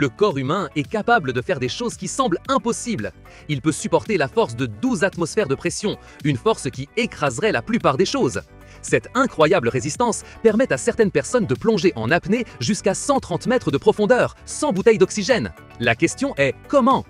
Le corps humain est capable de faire des choses qui semblent impossibles. Il peut supporter la force de 12 atmosphères de pression, une force qui écraserait la plupart des choses. Cette incroyable résistance permet à certaines personnes de plonger en apnée jusqu'à 130 mètres de profondeur, sans bouteille d'oxygène. La question est comment ?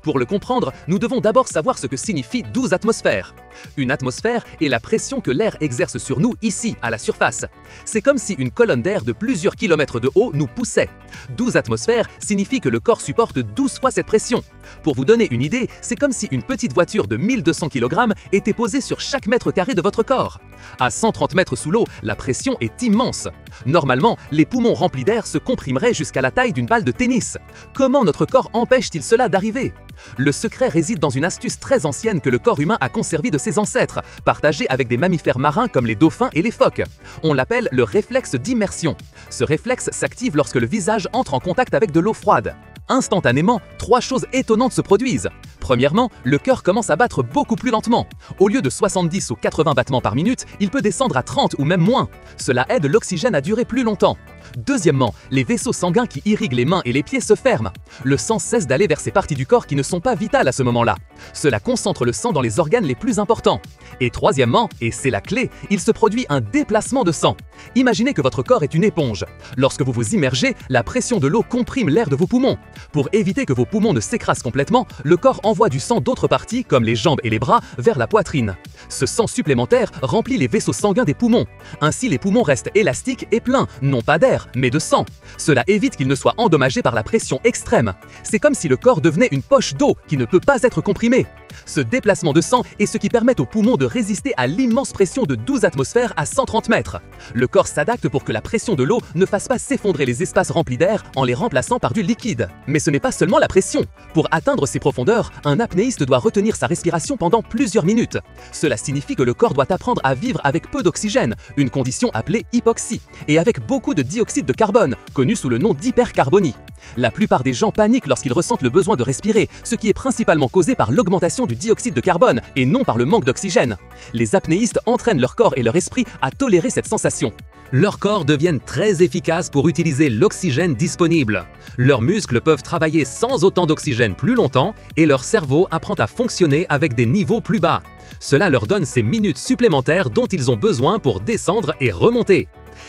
Pour le comprendre, nous devons d'abord savoir ce que signifie 12 atmosphères. Une atmosphère est la pression que l'air exerce sur nous ici, à la surface. C'est comme si une colonne d'air de plusieurs kilomètres de haut nous poussait. 12 atmosphères signifie que le corps supporte 12 fois cette pression. Pour vous donner une idée, c'est comme si une petite voiture de 1200 kg était posée sur chaque mètre carré de votre corps. À 130 mètres sous l'eau, la pression est immense. Normalement, les poumons remplis d'air se comprimeraient jusqu'à la taille d'une balle de tennis. Comment notre corps empêche-t-il cela d'arriver ? Le secret réside dans une astuce très ancienne que le corps humain a conservée de ses ancêtres, partagée avec des mammifères marins comme les dauphins et les phoques. On l'appelle le réflexe d'immersion. Ce réflexe s'active lorsque le visage entre en contact avec de l'eau froide. Instantanément, 3 choses étonnantes se produisent. Premièrement, le cœur commence à battre beaucoup plus lentement. Au lieu de 70 ou 80 battements par minute, il peut descendre à 30 ou même moins. Cela aide l'oxygène à durer plus longtemps. Deuxièmement, les vaisseaux sanguins qui irriguent les mains et les pieds se ferment. Le sang cesse d'aller vers ces parties du corps qui ne sont pas vitales à ce moment-là. Cela concentre le sang dans les organes les plus importants. Et troisièmement, et c'est la clé, il se produit un déplacement de sang. Imaginez que votre corps est une éponge. Lorsque vous vous immergez, la pression de l'eau comprime l'air de vos poumons. Pour éviter que vos poumons ne s'écrasent complètement, le corps envoie du sang d'autres parties, comme les jambes et les bras, vers la poitrine. Ce sang supplémentaire remplit les vaisseaux sanguins des poumons. Ainsi, les poumons restent élastiques et pleins, non pas d'air, mais de sang. Cela évite qu'ils ne soient endommagés par la pression extrême. C'est comme si le corps devenait une poche d'eau qui ne peut pas être comprimée. Ce déplacement de sang est ce qui permet aux poumons de résister à l'immense pression de 12 atmosphères à 130 mètres. Le corps s'adapte pour que la pression de l'eau ne fasse pas s'effondrer les espaces remplis d'air en les remplaçant par du liquide. Mais ce n'est pas seulement la pression. Pour atteindre ces profondeurs, un apnéiste doit retenir sa respiration pendant plusieurs minutes. Cela signifie que le corps doit apprendre à vivre avec peu d'oxygène, une condition appelée hypoxie, et avec beaucoup de dioxyde de carbone, connu sous le nom d'hypercarbonie. La plupart des gens paniquent lorsqu'ils ressentent le besoin de respirer, ce qui est principalement causé par l'augmentation du dioxyde de carbone et non par le manque d'oxygène. Les apnéistes entraînent leur corps et leur esprit à tolérer cette sensation. Leurs corps deviennent très efficaces pour utiliser l'oxygène disponible. Leurs muscles peuvent travailler sans autant d'oxygène plus longtemps et leur cerveau apprend à fonctionner avec des niveaux plus bas. Cela leur donne ces minutes supplémentaires dont ils ont besoin pour descendre et remonter.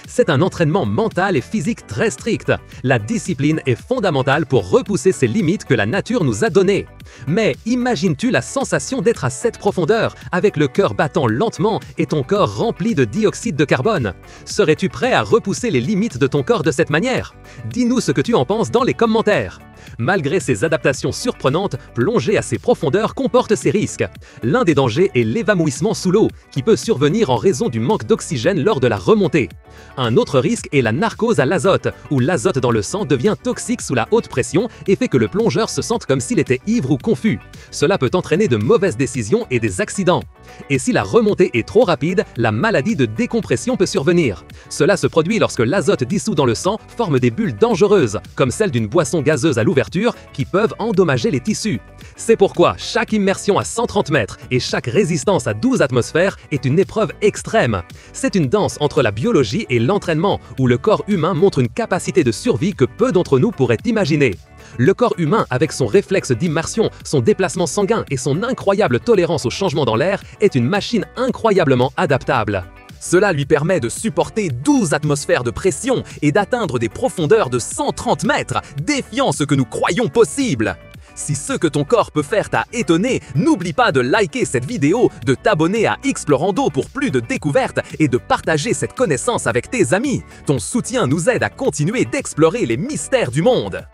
C'est un entraînement mental et physique très strict. La discipline est fondamentale pour repousser ces limites que la nature nous a données. Mais imagines-tu la sensation d'être à cette profondeur, avec le cœur battant lentement et ton corps rempli de dioxyde de carbone? Serais-tu prêt à repousser les limites de ton corps de cette manière? Dis-nous ce que tu en penses dans les commentaires. Malgré ces adaptations surprenantes, plonger à ces profondeurs comporte ses risques. L'un des dangers est l'évanouissement sous l'eau, qui peut survenir en raison du manque d'oxygène lors de la remontée. Un autre risque est la narcose à l'azote, où l'azote dans le sang devient toxique sous la haute pression et fait que le plongeur se sente comme s'il était ivre ou confus. Cela peut entraîner de mauvaises décisions et des accidents. Et si la remontée est trop rapide, la maladie de décompression peut survenir. Cela se produit lorsque l'azote dissous dans le sang forme des bulles dangereuses, comme celle d'une boisson gazeuse à l'ouverture, qui peuvent endommager les tissus. C'est pourquoi chaque immersion à 130 mètres et chaque résistance à 12 atmosphères est une épreuve extrême. C'est une danse entre la biologie et l'entraînement, où le corps humain montre une capacité de survie que peu d'entre nous pourraient imaginer. Le corps humain, avec son réflexe d'immersion, son déplacement sanguin et son incroyable tolérance au changement dans l'air, est une machine incroyablement adaptable. Cela lui permet de supporter 12 atmosphères de pression et d'atteindre des profondeurs de 130 mètres, défiant ce que nous croyons possible. Si ce que ton corps peut faire t'a étonné, n'oublie pas de liker cette vidéo, de t'abonner à Xplorando pour plus de découvertes et de partager cette connaissance avec tes amis. Ton soutien nous aide à continuer d'explorer les mystères du monde.